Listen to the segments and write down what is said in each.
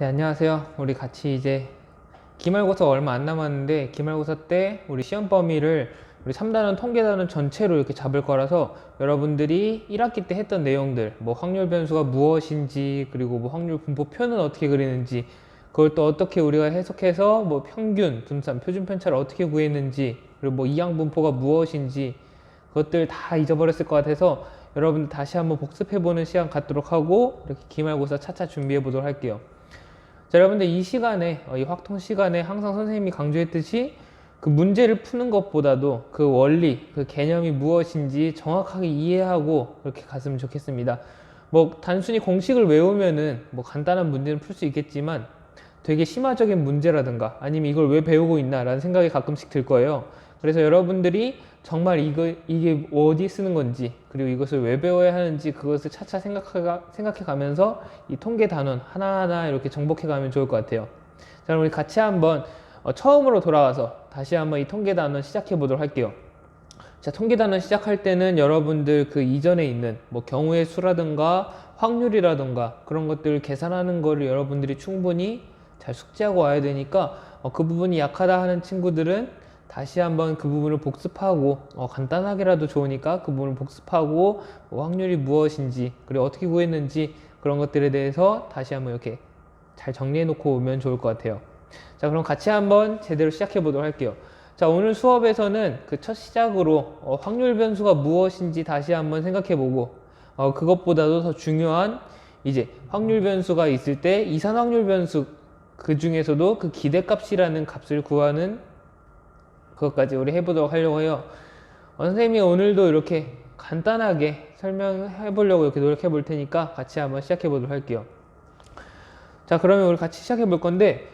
네, 안녕하세요. 우리 같이 이제 기말고사 얼마 안 남았는데 기말고사 때 우리 시험 범위를 우리 3단원 통계단원 전체로 이렇게 잡을 거라서 여러분들이 1학기 때 했던 내용들 뭐 확률 변수가 무엇인지, 그리고 뭐 확률 분포표는 어떻게 그리는지, 그걸 또 어떻게 우리가 해석해서 뭐 평균, 분산, 표준 편차를 어떻게 구했는지, 그리고 뭐 이항 분포가 무엇인지, 그것들 다 잊어버렸을 것 같아서 여러분들 다시 한번 복습해보는 시간 갖도록 하고 이렇게 기말고사 차차 준비해 보도록 할게요. 자, 여러분들 이 시간에, 이 확통 시간에 항상 선생님이 강조했듯이 그 문제를 푸는 것보다도 그 원리, 그 개념이 무엇인지 정확하게 이해하고 그렇게 갔으면 좋겠습니다. 뭐 단순히 공식을 외우면은 뭐 간단한 문제는 풀 수 있겠지만 되게 심화적인 문제라든가 아니면 이걸 왜 배우고 있나 라는 생각이 가끔씩 들 거예요. 그래서 여러분들이 정말 이게 어디 쓰는 건지, 그리고 이것을 왜 배워야 하는지 그것을 차차 생각해 가면서 이 통계 단원 하나하나 이렇게 정복해 가면 좋을 것 같아요. 자, 그럼 우리 같이 한번 처음으로 돌아와서 다시 한번 이 통계 단원 시작해 보도록 할게요. 자, 통계 단원 시작할 때는 여러분들 그 이전에 있는 뭐 경우의 수라든가 확률이라든가 그런 것들을 계산하는 거를 여러분들이 충분히 잘 숙지하고 와야 되니까 그 부분이 약하다 하는 친구들은 다시 한번 그 부분을 복습하고 간단하게라도 좋으니까 그 부분을 복습하고 확률이 무엇인지, 그리고 어떻게 구했는지 그런 것들에 대해서 다시 한번 이렇게 잘 정리해 놓고 오면 좋을 것 같아요. 자, 그럼 같이 한번 제대로 시작해 보도록 할게요. 자, 오늘 수업에서는 그 첫 시작으로 확률 변수가 무엇인지 다시 한번 생각해 보고 그것보다도 더 중요한 이제 확률 변수가 있을 때 이산 확률 변수, 그 중에서도 그 기대값이라는 값을 구하는 그것까지 우리 해보도록 하려고 해요. 선생님이 오늘도 이렇게 간단하게 설명해 보려고 이렇게 노력해 볼 테니까 같이 한번 시작해 보도록 할게요. 자, 그러면 우리 같이 시작해 볼 건데,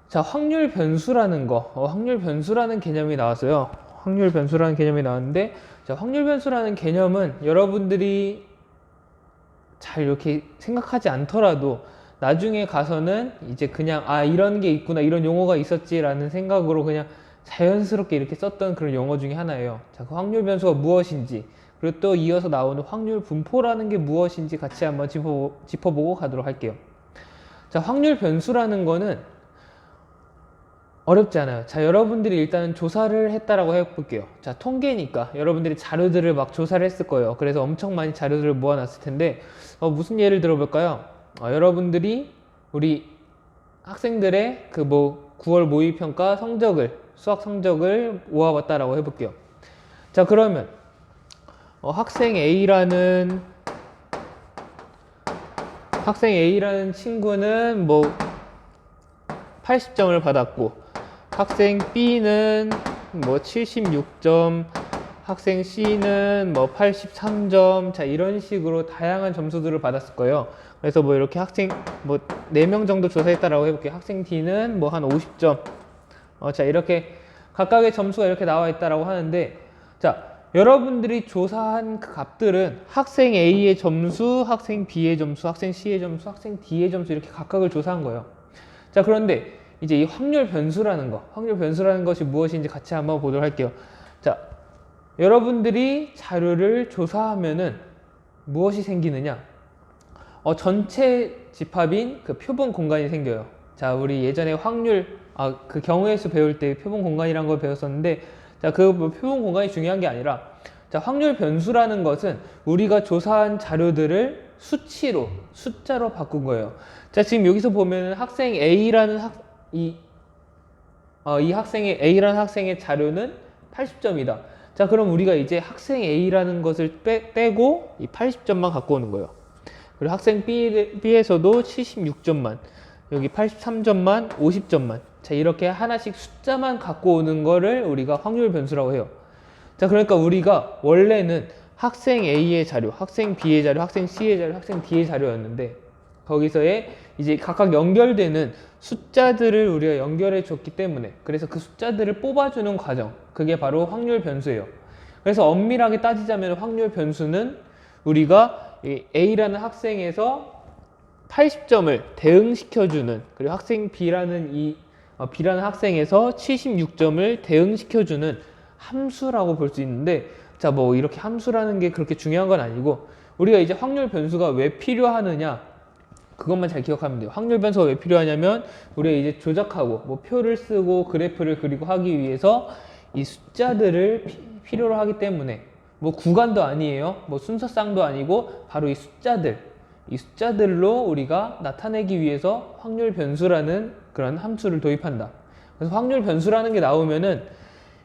자, 확률 변수라는 거, 확률 변수라는 개념이 나왔어요. 확률 변수라는 개념이 나왔는데, 자, 확률 변수라는 개념은 여러분들이 잘 이렇게 생각하지 않더라도 나중에 가서는 이제 그냥 이런 게 있구나, 이런 용어가 있었지라는 생각으로 그냥 자연스럽게 이렇게 썼던 그런 용어 중에 하나예요. 자, 그 확률 변수가 무엇인지, 그리고 또 이어서 나오는 확률 분포라는 게 무엇인지 같이 한번 짚어보고 가도록 할게요. 자, 확률 변수라는 거는 어렵지 않아요. 자, 여러분들이 일단 조사를 했다라고 해볼게요. 자, 통계니까 여러분들이 자료들을 막 조사를 했을 거예요. 그래서 엄청 많이 자료들을 모아놨을 텐데 무슨 예를 들어볼까요? 여러분들이 우리 학생들의 그 뭐 9월 모의평가 성적을, 수학 성적을 모아봤다라고 해볼게요. 자, 그러면 학생 A라는 친구는 뭐 80점을 받았고, 학생 B는 뭐 76점, 학생 C는 뭐 83점, 자, 이런 식으로 다양한 점수들을 받았을 거예요. 그래서 뭐 이렇게 학생 뭐 4명 정도 조사했다라고 해볼게요. 학생 D는 뭐 한 50점. 자, 이렇게 각각의 점수가 이렇게 나와 있다라고 하는데, 자, 여러분들이 조사한 그 값들은 학생 A의 점수, 학생 B의 점수, 학생 C의 점수, 학생 D의 점수 이렇게 각각을 조사한 거예요. 자, 그런데 이제 이 확률 변수라는 것이 무엇인지 같이 한번 보도록 할게요. 자, 여러분들이 자료를 조사하면은 무엇이 생기느냐? 전체 집합인 그 표본 공간이 생겨요. 자, 우리 예전에 확률, 그 경우의 수 배울 때 표본 공간이라는 걸 배웠었는데, 자, 그 표본 공간이 중요한 게 아니라, 자, 확률 변수라는 것은 우리가 조사한 자료들을 수치로, 숫자로 바꾼 거예요. 자, 지금 여기서 보면은 학생 A라는 이 학생의 A라는 학생의 자료는 80점이다. 자, 그럼 우리가 이제 학생 A라는 것을 떼고 이 80점만 갖고 오는 거예요. 그리고 학생 B에서도 76점만, 여기 83점만, 50점만. 자, 이렇게 하나씩 숫자만 갖고 오는 거를 우리가 확률 변수라고 해요. 자, 그러니까 우리가 원래는 학생 A의 자료, 학생 B의 자료, 학생 C의 자료, 학생 D의 자료였는데, 거기서의 이제 각각 연결되는 숫자들을 우리가 연결해 줬기 때문에, 그래서 그 숫자들을 뽑아주는 과정, 그게 바로 확률 변수예요. 그래서 엄밀하게 따지자면 확률 변수는 우리가 A라는 학생에서 80점을 대응시켜주는, 그리고 학생 B라는 학생에서 76점을 대응시켜주는 함수라고 볼 수 있는데, 자, 뭐 이렇게 함수라는 게 그렇게 중요한 건 아니고, 우리가 이제 확률 변수가 왜 필요하느냐, 그것만 잘 기억하면 돼요. 확률 변수가 왜 필요하냐면 우리가 이제 조작하고 뭐 표를 쓰고 그래프를 그리고 하기 위해서 이 숫자들을 필요로 하기 때문에 뭐 구간도 아니에요. 뭐 순서쌍도 아니고 바로 이 숫자들로 우리가 나타내기 위해서 확률 변수라는 그런 함수를 도입한다. 그래서 확률 변수라는 게 나오면은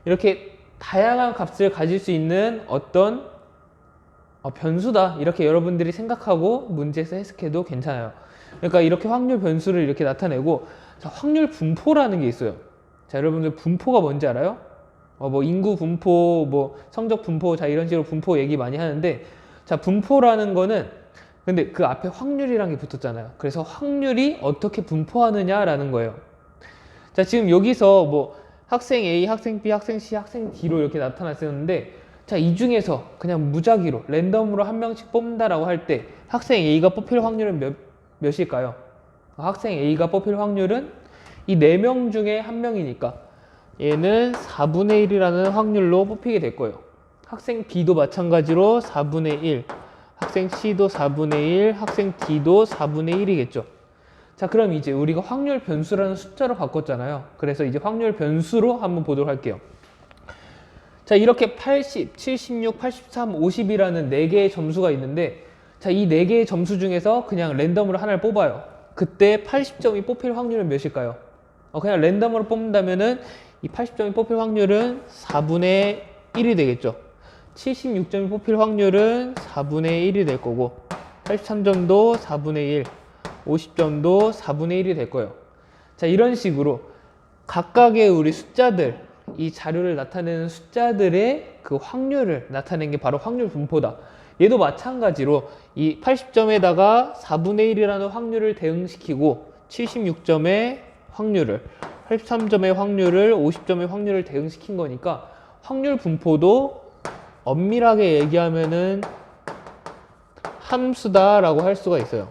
이렇게 다양한 값을 가질 수 있는 어떤 변수다 이렇게 여러분들이 생각하고 문제에서 해석해도 괜찮아요. 그러니까 이렇게 확률 변수를 이렇게 나타내고, 자, 확률 분포라는 게 있어요. 자, 여러분들 분포가 뭔지 알아요? 뭐 인구 분포, 뭐 성적 분포, 자, 이런 식으로 분포 얘기 많이 하는데, 자, 분포라는 거는 근데 그 앞에 확률이란 게 붙었잖아요. 그래서 확률이 어떻게 분포하느냐라는 거예요. 자, 지금 여기서 뭐 학생 A, 학생 B, 학생 C, 학생 D로 이렇게 나타났었는데, 자, 이 중에서 그냥 무작위로 랜덤으로 한 명씩 뽑는다라고 할 때 학생 A가 뽑힐 확률은 몇일까요? 학생 A가 뽑힐 확률은 이 4명 중에 한 명이니까 얘는 4분의 1이라는 확률로 뽑히게 될 거예요. 학생 B도 마찬가지로 4분의 1, 학생 C도 4분의 1, 학생 D도 4분의 1이겠죠. 자, 그럼 이제 우리가 확률 변수라는 숫자로 바꿨잖아요. 그래서 이제 확률 변수로 한번 보도록 할게요. 자, 이렇게 80, 76, 83, 50이라는 4개의 점수가 있는데, 자, 이 4개의 점수 중에서 그냥 랜덤으로 하나를 뽑아요. 그때 80점이 뽑힐 확률은 몇일까요? 그냥 랜덤으로 뽑는다면은 이 80점이 뽑힐 확률은 4분의 1이 되겠죠. 76점이 뽑힐 확률은 4분의 1이 될 거고, 83점도 4분의 1, 50점도 4분의 1이 될 거예요. 자, 이런 식으로 각각의 우리 숫자들, 이 자료를 나타내는 숫자들의 그 확률을 나타낸 게 바로 확률 분포다. 얘도 마찬가지로 이 80점에다가 4분의 1이라는 확률을 대응시키고 76점의 확률을, 83점의 확률을, 50점의 확률을 대응시킨 거니까 확률 분포도 엄밀하게 얘기하면은 함수다라고 할 수가 있어요.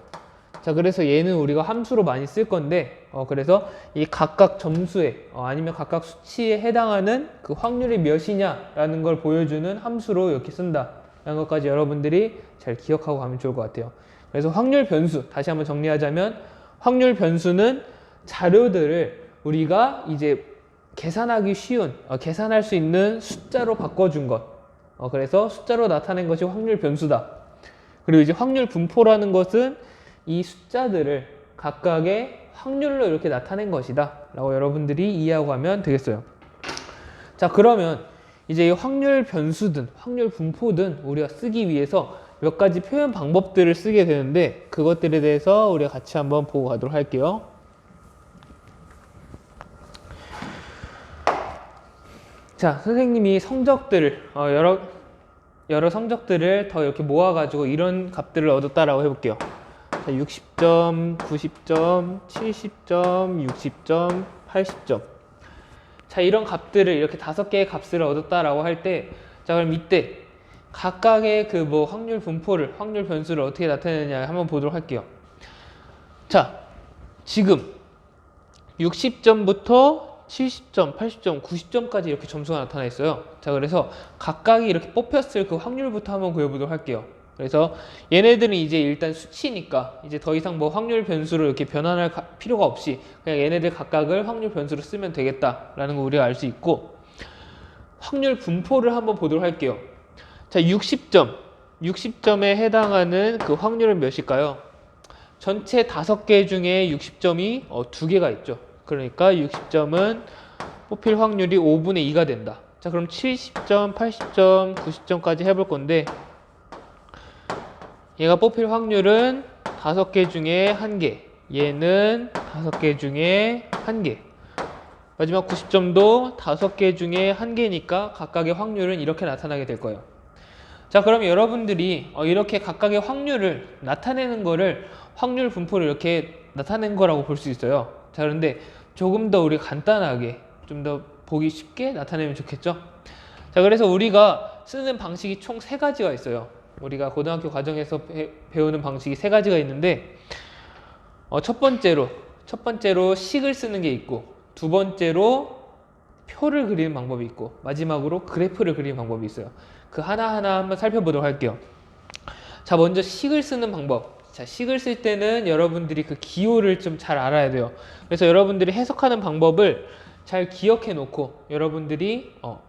자, 그래서 얘는 우리가 함수로 많이 쓸 건데, 그래서 이 각각 점수에 아니면 각각 수치에 해당하는 그 확률이 몇이냐라는 걸 보여주는 함수로 이렇게 쓴다 라는 것까지 여러분들이 잘 기억하고 가면 좋을 것 같아요. 그래서 확률 변수, 다시 한번 정리하자면 확률 변수는 자료들을 우리가 이제 계산하기 쉬운, 계산할 수 있는 숫자로 바꿔준 것, 그래서 숫자로 나타낸 것이 확률 변수다. 그리고 이제 확률 분포라는 것은 이 숫자들을 각각의 확률로 이렇게 나타낸 것이다 라고 여러분들이 이해하고 가면 되겠어요. 자, 그러면 이제 이 확률 변수든 확률 분포든 우리가 쓰기 위해서 몇 가지 표현 방법들을 쓰게 되는데, 그것들에 대해서 우리가 같이 한번 보고 가도록 할게요. 자, 선생님이 성적들을 여러 성적들을 더 이렇게 모아가지고 이런 값들을 얻었다라고 해볼게요. 60점, 90점, 70점, 60점, 80점. 자, 이런 값들을 이렇게 5개의 값을 얻었다라고 할 때, 자, 그럼 이때 각각의 그 뭐 확률 분포를, 확률 변수를 어떻게 나타내느냐 한번 보도록 할게요. 자, 지금 60점부터 70점, 80점, 90점까지 이렇게 점수가 나타나 있어요. 자, 그래서 각각이 이렇게 뽑혔을 그 확률부터 한번 그려보도록 할게요. 그래서 얘네들은 이제 일단 수치니까 이제 더 이상 뭐 확률 변수를 이렇게 변환할 필요가 없이 그냥 얘네들 각각을 확률 변수로 쓰면 되겠다라는 거 우리가 알 수 있고, 확률 분포를 한번 보도록 할게요. 자, 60점에 해당하는 그 확률은 몇일까요? 전체 5개 중에 60점이 2개가 있죠. 그러니까 60점은 뽑힐 확률이 5분의 2가 된다. 자, 그럼 70점, 80점, 90점까지 해볼 건데, 얘가 뽑힐 확률은 5개 중에 1개, 얘는 5개 중에 1개, 마지막 90점도 5개 중에 1개니까 각각의 확률은 이렇게 나타나게 될 거예요. 자, 그럼 여러분들이 이렇게 각각의 확률을 나타내는 거를 확률 분포를 이렇게 나타낸 거라고 볼 수 있어요. 자, 그런데 조금 더 우리 간단하게 좀 더 보기 쉽게 나타내면 좋겠죠? 자, 그래서 우리가 쓰는 방식이 총 3가지가 있어요. 우리가 고등학교 과정에서 배우는 방식이 3가지가 있는데, 첫 번째로 식을 쓰는 게 있고, 두 번째로 표를 그리는 방법이 있고, 마지막으로 그래프를 그리는 방법이 있어요. 그 하나하나 한번 살펴보도록 할게요. 자, 먼저 식을 쓰는 방법. 자, 식을 쓸 때는 여러분들이 그 기호를 좀 잘 알아야 돼요. 그래서 여러분들이 해석하는 방법을 잘 기억해 놓고 여러분들이 뭐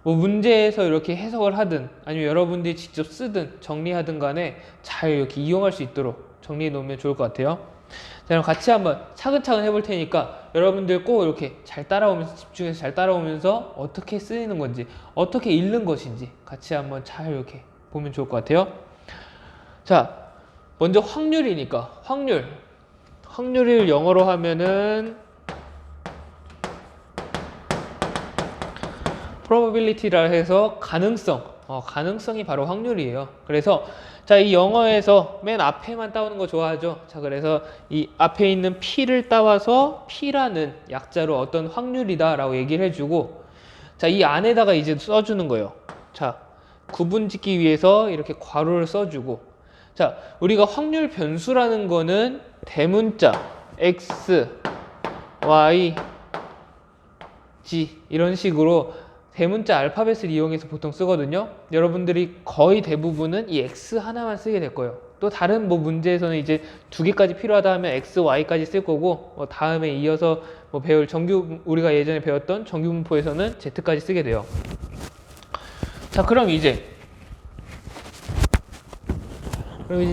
문제에서 이렇게 해석을 하든 아니면 여러분들이 직접 쓰든 정리하든 간에 잘 이렇게 이용할 수 있도록 정리해 놓으면 좋을 것 같아요. 자, 그럼 같이 한번 차근차근 해볼 테니까 여러분들 꼭 이렇게 잘 따라오면서 집중해서 잘 따라오면서 어떻게 쓰이는 건지 어떻게 읽는 것인지 같이 한번 잘 이렇게 보면 좋을 것 같아요. 자, 먼저 확률이니까 확률을 영어로 하면은 probability라 해서 가능성이 바로 확률이에요. 그래서 자, 이 영어에서 맨 앞에만 따오는 거 좋아하죠. 자, 그래서 이 앞에 있는 P를 따와서 P라는 약자로 어떤 확률이다 라고 얘기를 해주고, 자, 이 안에다가 이제 써주는 거예요. 자, 구분 짓기 위해서 이렇게 괄호를 써주고, 자, 우리가 확률 변수라는 거는 대문자 X, Y, G 이런 식으로 대문자 알파벳을 이용해서 보통 쓰거든요. 여러분들이 거의 대부분은 이 X 하나만 쓰게 될 거예요. 또 다른 뭐 문제에서는 이제 2개까지 필요하다 하면 X, Y까지 쓸 거고, 다음에 이어서 뭐 배울 우리가 예전에 배웠던 정규분포에서는 Z까지 쓰게 돼요. 자, 그럼 이제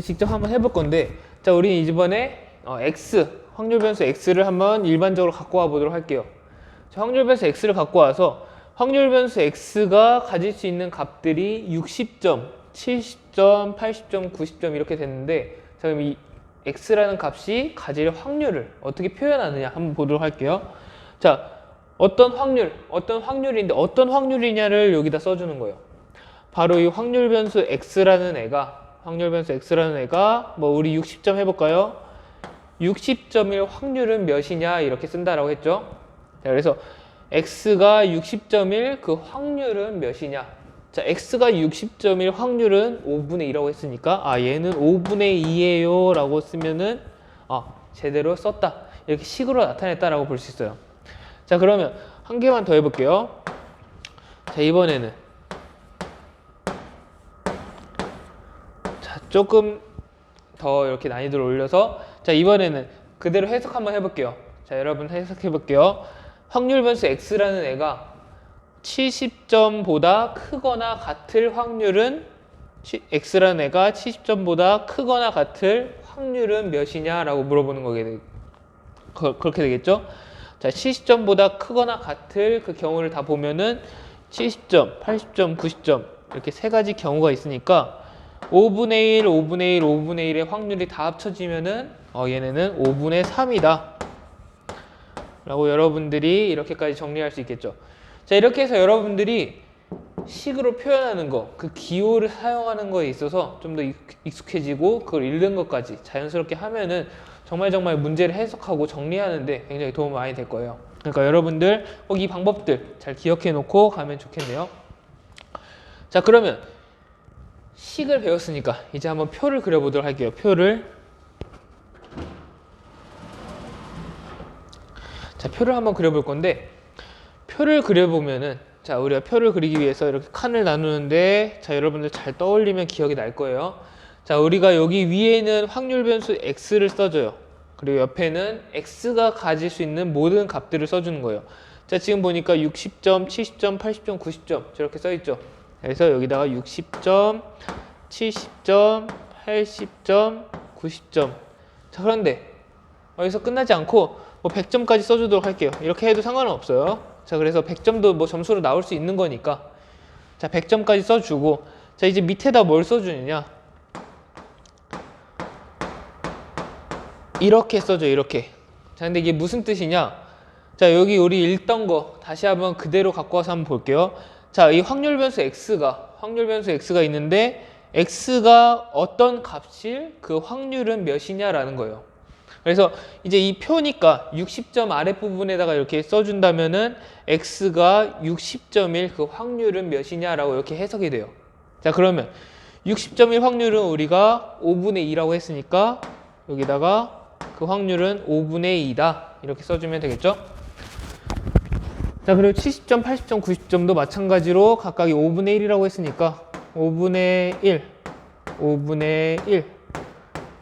직접 한번 해볼 건데, 자, 우리 이번에 X, 확률 변수 X를 한번 일반적으로 갖고 와 보도록 할게요. 자, 확률 변수 X를 갖고 와서 확률 변수 X가 가질 수 있는 값들이 60점, 70점, 80점, 90점 이렇게 됐는데, 자, 그럼 이 X라는 값이 가질 확률을 어떻게 표현하느냐 한번 보도록 할게요. 자, 어떤 확률인데 어떤 확률이냐를 여기다 써주는 거예요. 바로 이 확률 변수 X라는 애가 뭐 우리 60점 해볼까요? 60점일 확률은 몇이냐 이렇게 쓴다라고 했죠. 자, 그래서 X가 60점일 그 확률은 몇이냐? 자, X가 60점일 확률은 5분의 2라고 했으니까 얘는 5분의 2예요 라고 쓰면은 제대로 썼다, 이렇게 식으로 나타냈다라고 볼 수 있어요. 자, 그러면 한 개만 더 해볼게요. 자, 이번에는 조금 더 이렇게 난이도를 올려서, 자, 이번에는 그대로 해석 한번 해볼게요. 자, 여러분 해석해 볼게요. 확률 변수 X라는 애가 70점보다 크거나 같을 확률은, X라는 애가 70점보다 크거나 같을 확률은 몇이냐 라고 물어보는 거게 그렇게 되겠죠. 자, 70점보다 크거나 같을 그 경우를 다 보면은 70점, 80점, 90점 이렇게 세 가지 경우가 있으니까 5분의 1, 5분의 1, 5분의 1의 확률이 다 합쳐지면은 얘네는 5분의 3이다 라고 여러분들이 이렇게까지 정리할 수 있겠죠. 자, 이렇게 해서 여러분들이 식으로 표현하는 거, 그 기호를 사용하는 거에 있어서 좀 더 익숙해지고 그걸 읽는 것까지 자연스럽게 하면은 정말 문제를 해석하고 정리하는데 굉장히 도움 많이 될 거예요. 그러니까 여러분들 꼭 이 방법들 잘 기억해 놓고 가면 좋겠네요. 자, 그러면 식을 배웠으니까 이제 한번 표를 그려보도록 할게요. 표를 한번 그려볼 건데, 표를 그려보면은, 자, 우리가 표를 그리기 위해서 이렇게 칸을 나누는데, 자, 여러분들 잘 떠올리면 기억이 날 거예요. 자, 우리가 여기 위에는 확률 변수 X를 써줘요. 그리고 옆에는 X가 가질 수 있는 모든 값들을 써주는 거예요. 자, 지금 보니까 60점, 70점, 80점, 90점 저렇게 써있죠. 그래서 여기다가 60점, 70점, 80점, 90점. 자, 그런데 여기서 끝나지 않고 뭐 100점까지 써주도록 할게요. 이렇게 해도 상관은 없어요. 자, 그래서 100점도 뭐 점수로 나올 수 있는 거니까, 자, 100점까지 써주고, 자, 이제 밑에다 뭘 써주느냐, 이렇게 써줘, 이렇게. 자, 근데 이게 무슨 뜻이냐, 자, 여기 우리 읽던 거 다시 한번 그대로 갖고 와서 한번 볼게요. 자, 이 확률 변수 X가 있는데 X가 어떤 값일 그 확률은 몇이냐라는 거예요. 그래서 이제 이 표니까 60점 아랫부분에다가 이렇게 써준다면은 X가 60점일 그 확률은 몇이냐라고 이렇게 해석이 돼요. 자, 그러면 60점일 확률은 우리가 5분의 2라고 했으니까 여기다가 그 확률은 5분의 2다 이렇게 써주면 되겠죠. 자, 그리고 70점, 80점, 90점도 마찬가지로 각각이 5분의 1이라고 했으니까 5분의 1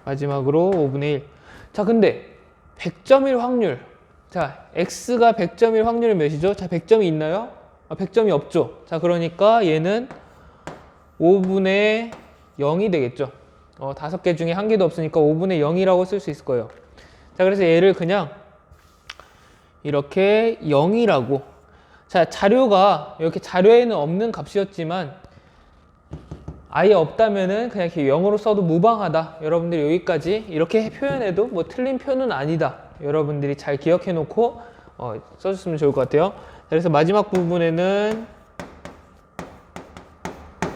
마지막으로 5분의 1. 자, 근데 100점일 확률. 자, x가 100점일 확률은 몇이죠? 자, 100점이 있나요? 100점이 없죠. 자, 그러니까 얘는 5분의 0이 되겠죠. 5개 중에 한 개도 없으니까 5분의 0이라고 쓸 수 있을 거예요. 자, 그래서 얘를 그냥 이렇게 0이라고. 자, 자료가 이렇게 자료에는 없는 값이었지만 아예 없다면은 그냥 이렇게 0으로 써도 무방하다. 여러분들이 여기까지 이렇게 표현해도 뭐 틀린 표는 아니다. 여러분들이 잘 기억해 놓고 써줬으면 좋을 것 같아요. 그래서 마지막 부분에는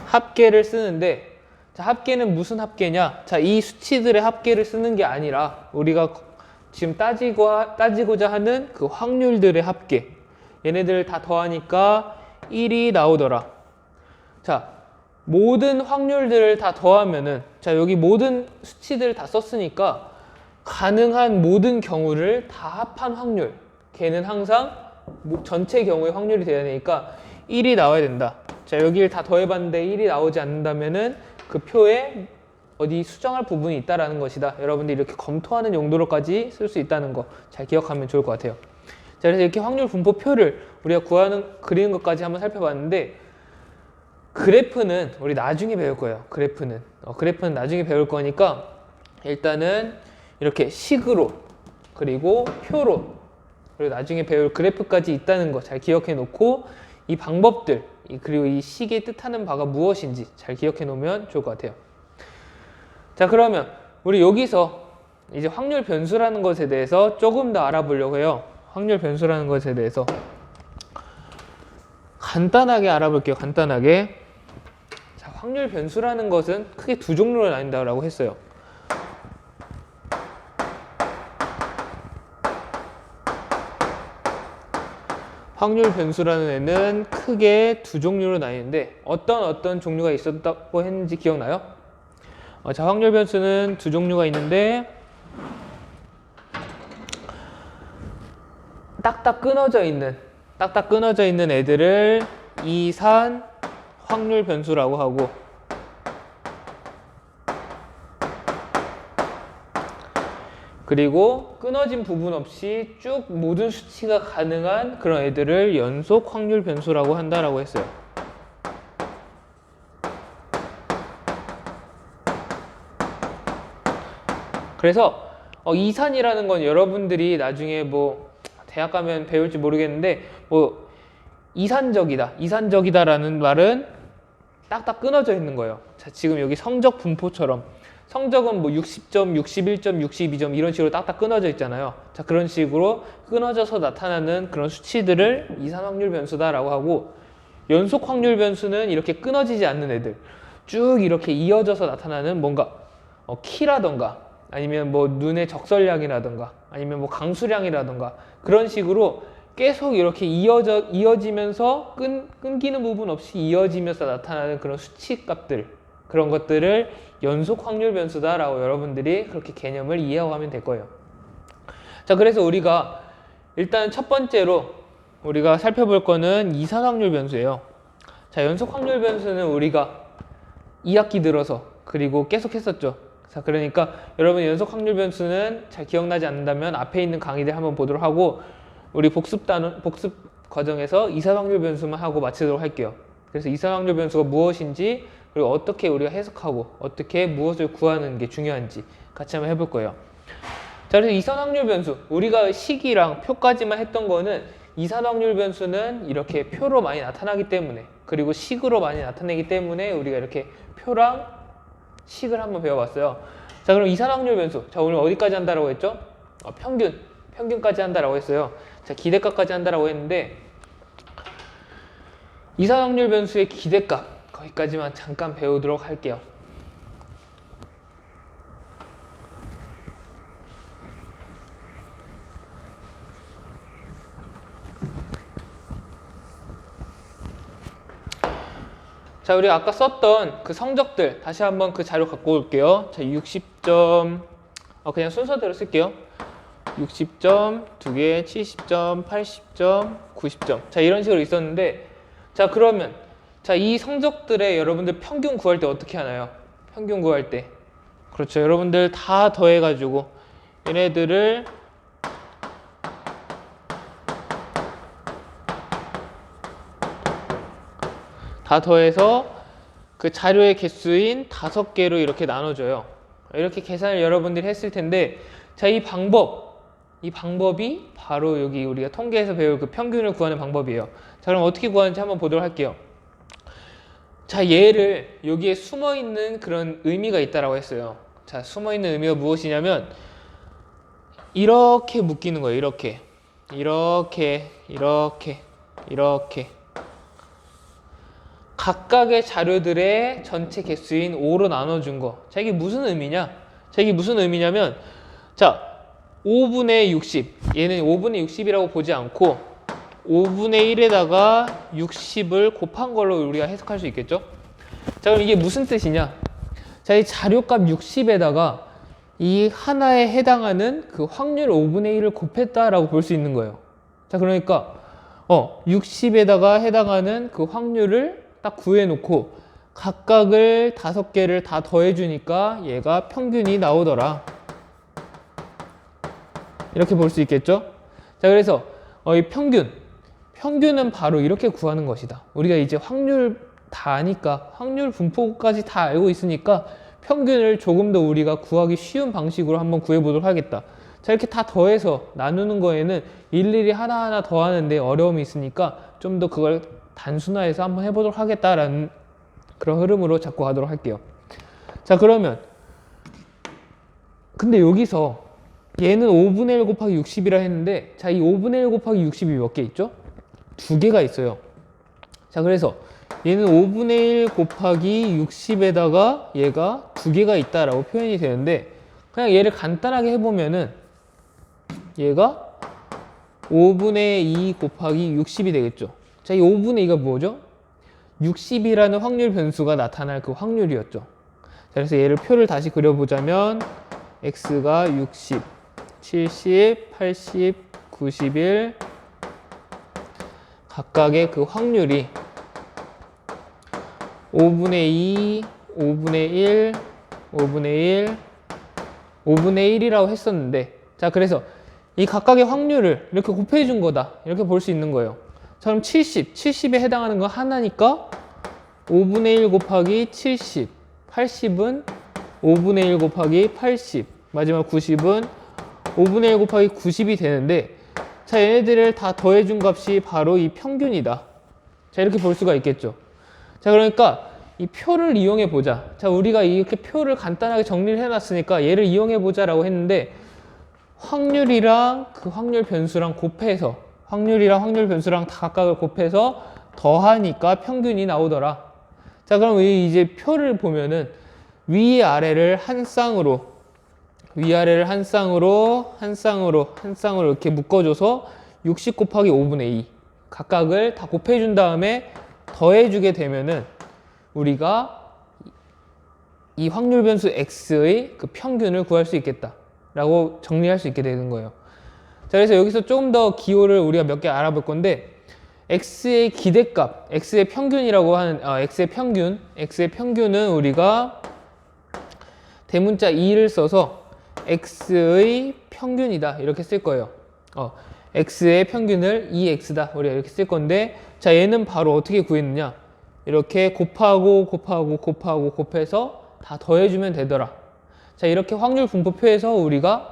합계를 쓰는데, 자, 합계는 무슨 합계냐? 자, 이 수치들의 합계를 쓰는 게 아니라 우리가 지금 따지고자 하는 그 확률들의 합계. 얘네들 다 더하니까 1이 나오더라. 자, 모든 확률들을 다 더하면은, 자, 여기 모든 수치들을 다 썼으니까 가능한 모든 경우를 다 합한 확률, 걔는 항상 전체 경우의 확률이 돼야 되니까 1이 나와야 된다. 자, 여기를 다 더해봤는데 1이 나오지 않는다면은 그 표에 어디 수정할 부분이 있다라는 것이다. 여러분들이 이렇게 검토하는 용도로까지 쓸 수 있다는 거 잘 기억하면 좋을 것 같아요. 자, 그래서 이렇게 확률 분포표를 우리가 그리는 것까지 한번 살펴봤는데, 그래프는 우리 나중에 배울 거예요. 그래프는 나중에 배울 거니까 일단은 이렇게 식으로, 그리고 표로, 그리고 나중에 배울 그래프까지 있다는 거 잘 기억해 놓고, 이 방법들, 그리고 이 식이 뜻하는 바가 무엇인지 잘 기억해 놓으면 좋을 것 같아요. 자, 그러면 우리 여기서 이제 확률 변수라는 것에 대해서 조금 더 알아보려고 해요. 확률 변수라는 것에 대해서 간단하게 알아볼게요. 간단하게. 자, 확률 변수라는 것은 크게 두 종류로 나뉜다고 했어요. 확률 변수라는 애는 크게 두 종류로 나뉘는데 어떤 종류가 있었다고 했는지 기억나요? 자, 확률 변수는 두 종류가 있는데 딱딱 끊어져 있는 애들을 이산 확률 변수라고 하고, 그리고 끊어진 부분 없이 쭉 모든 수치가 가능한 그런 애들을 연속 확률 변수라고 한다라고 했어요. 그래서 이산이라는 건 여러분들이 나중에 뭐 대학 가면 배울지 모르겠는데, 뭐 이산적이다라는 말은 딱딱 끊어져 있는 거예요. 자, 지금 여기 성적 분포처럼 성적은 뭐 60점, 61점, 62점 이런 식으로 딱딱 끊어져 있잖아요. 자, 그런 식으로 끊어져서 나타나는 그런 수치들을 이산 확률 변수다라고 하고, 연속 확률 변수는 이렇게 끊어지지 않는 애들, 쭉 이렇게 이어져서 나타나는 뭔가 키라던가 아니면 뭐 눈의 적설량이라던가 아니면 뭐 강수량이라던가 그런 식으로 계속 이렇게 이어지면서 끊기는 부분 없이 이어지면서 나타나는 그런 수치 값들, 그런 것들을 연속 확률 변수다라고 여러분들이 그렇게 개념을 이해하고 하면 될 거예요. 자, 그래서 우리가 일단 첫 번째로 우리가 살펴볼 거는 이산 확률 변수예요. 자, 연속 확률 변수는 우리가 2학기 들어서 그리고 계속 했었죠. 자, 그러니까 여러분 연속 확률 변수는 잘 기억나지 않는다면 앞에 있는 강의들 한번 보도록 하고, 우리 복습 과정에서 이산 확률 변수만 하고 마치도록 할게요. 그래서 이산 확률 변수가 무엇인지, 그리고 어떻게 우리가 해석하고 어떻게 무엇을 구하는 게 중요한지 같이 한번 해볼 거예요. 자, 그래서 이산 확률 변수, 우리가 식이랑 표까지만 했던 거는 이산 확률 변수는 이렇게 표로 많이 나타나기 때문에, 그리고 식으로 많이 나타내기 때문에 우리가 이렇게 표랑 식을 한번 배워봤어요. 자, 그럼 이산 확률 변수, 자, 오늘 어디까지 한다라고 했죠? 평균까지 한다라고 했어요. 자, 기대값까지 한다라고 했는데, 이산 확률 변수의 기대값 거기까지만 잠깐 배우도록 할게요. 자, 우리 아까 썼던 그 성적들 다시 한번 그 자료 갖고 올게요. 자, 60점 그냥 순서대로 쓸게요. 60점, 2개, 70점, 80점, 90점. 자, 이런 식으로 있었는데, 자, 그러면 자, 이 성적들의 여러분들 평균 구할 때 어떻게 하나요? 평균 구할 때 그렇죠. 여러분들 다 더해가지고 얘네들을 다 더해서 그 자료의 개수인 5개로 이렇게 나눠줘요. 이렇게 계산을 여러분들이 했을 텐데, 자, 이 방법이 바로 여기 우리가 통계에서 배울 그 평균을 구하는 방법이에요. 자, 그럼 어떻게 구하는지 한번 보도록 할게요. 자, 얘를 여기에 숨어있는 그런 의미가 있다라고 했어요. 자, 숨어있는 의미가 무엇이냐면 이렇게 묶이는 거예요. 이렇게 각각의 자료들의 전체 개수인 5로 나눠준 거. 자, 이게 무슨 의미냐? 자, 이게 무슨 의미냐면, 자, 5분의 60. 얘는 5분의 60이라고 보지 않고 5분의 1에다가 60을 곱한 걸로 우리가 해석할 수 있겠죠? 자, 그럼 이게 무슨 뜻이냐? 자, 이 자료값 60에다가 이 하나에 해당하는 그 확률 5분의 1을 곱했다라고 볼 수 있는 거예요. 자, 그러니까 60에다가 해당하는 그 확률을 딱 구해놓고 각각을 5개를 다 더해주니까 얘가 평균이 나오더라. 이렇게 볼 수 있겠죠? 자, 그래서 이 평균은 바로 이렇게 구하는 것이다. 우리가 이제 확률 다 아니까, 확률 분포까지 다 알고 있으니까 평균을 조금 더 우리가 구하기 쉬운 방식으로 한번 구해보도록 하겠다. 자, 이렇게 다 더해서 나누는 거에는 일일이 하나하나 더하는데 어려움이 있으니까 좀 더 그걸 단순화해서 한번 해보도록 하겠다라는 그런 흐름으로 잡고 가도록 할게요. 자, 그러면 근데 여기서 얘는 5분의 1 곱하기 60이라 했는데, 자, 이 5분의 1 곱하기 60이 몇 개 있죠? 2개가 있어요. 자, 그래서 얘는 5분의 1 곱하기 60에다가 얘가 2개가 있다라고 표현이 되는데, 그냥 얘를 간단하게 해보면은 얘가 5분의 2 곱하기 60이 되겠죠. 자, 이 5분의 2가 뭐죠? 60이라는 확률 변수가 나타날 그 확률이었죠. 자, 그래서 얘를 표를 다시 그려보자면 x가 60, 70, 80, 91 각각의 그 확률이 5분의 2, 5분의 1, 5분의 1, 5분의 1이라고 했었는데, 자, 그래서 이 각각의 확률을 이렇게 곱해 준 거다. 이렇게 볼 수 있는 거예요. 자, 그럼 70에 해당하는 건 하나니까 5분의 1 곱하기 70, 80은 5분의 1 곱하기 80, 마지막 90은 5분의 1 곱하기 90이 되는데, 자, 얘네들을 다 더해준 값이 바로 이 평균이다. 자, 이렇게 볼 수가 있겠죠. 자, 그러니까 이 표를 이용해 보자. 자, 우리가 이렇게 표를 간단하게 정리를 해놨으니까 얘를 이용해 보자라고 했는데, 확률이랑 그 확률 변수랑 곱해서, 확률이랑 확률 변수랑 다 각각을 곱해서 더하니까 평균이 나오더라. 자, 그럼 이제 표를 보면은 위아래를 한 쌍으로 이렇게 묶어줘서 60 곱하기 5분의 2 각각을 다 곱해준 다음에 더해주게 되면은 우리가 이 확률 변수 x의 그 평균을 구할 수 있겠다 라고 정리할 수 있게 되는 거예요. 자, 그래서 여기서 조금 더 기호를 우리가 몇 개 알아볼 건데, x의 기대값, x의 평균이라고 하는 x의 평균은 우리가 대문자 2를 써서 x의 평균이다 이렇게 쓸 거예요. x의 평균을 2x다 우리가 이렇게 쓸 건데, 자, 얘는 바로 어떻게 구했느냐, 이렇게 곱해서 다 더해주면 되더라. 자, 이렇게 확률 분포표에서 우리가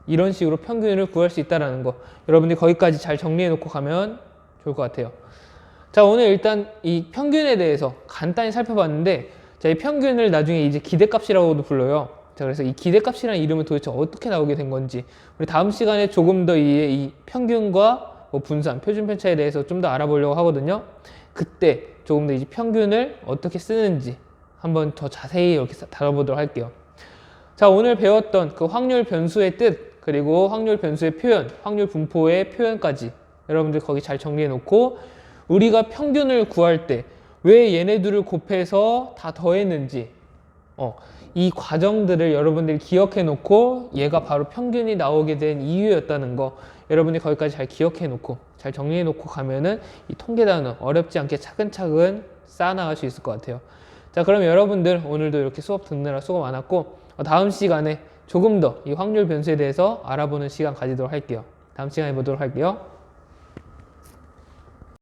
이런 식으로 평균을 구할 수 있다는 거, 여러분들이 거기까지 잘 정리해 놓고 가면 좋을 것 같아요. 자, 오늘 일단 이 평균에 대해서 간단히 살펴봤는데, 자, 이 평균을 나중에 이제 기대값이라고도 불러요. 자, 그래서 이 기대값이라는 이름은 도대체 어떻게 나오게 된 건지 우리 다음 시간에 조금 더 이 평균과 뭐 분산, 표준 편차에 대해서 좀 더 알아보려고 하거든요. 그때 조금 더 이제 평균을 어떻게 쓰는지 한번 더 자세히 이렇게 다뤄보도록 할게요. 자, 오늘 배웠던 그 확률 변수의 뜻, 그리고 확률 변수의 표현, 확률 분포의 표현까지 여러분들 거기 잘 정리해 놓고, 우리가 평균을 구할 때 왜 얘네들을 곱해서 다 더했는지 이 과정들을 여러분들이 기억해 놓고 얘가 바로 평균이 나오게 된 이유였다는 거 여러분이 거기까지 잘 기억해 놓고 잘 정리해 놓고 가면은 이 통계 단어 어렵지 않게 차근차근 쌓아나갈 수 있을 것 같아요. 자, 그럼 여러분들 오늘도 이렇게 수업 듣느라 수고 많았고, 다음 시간에 조금 더 이 확률 변수에 대해서 알아보는 시간 가지도록 할게요. 다음 시간에 보도록 할게요.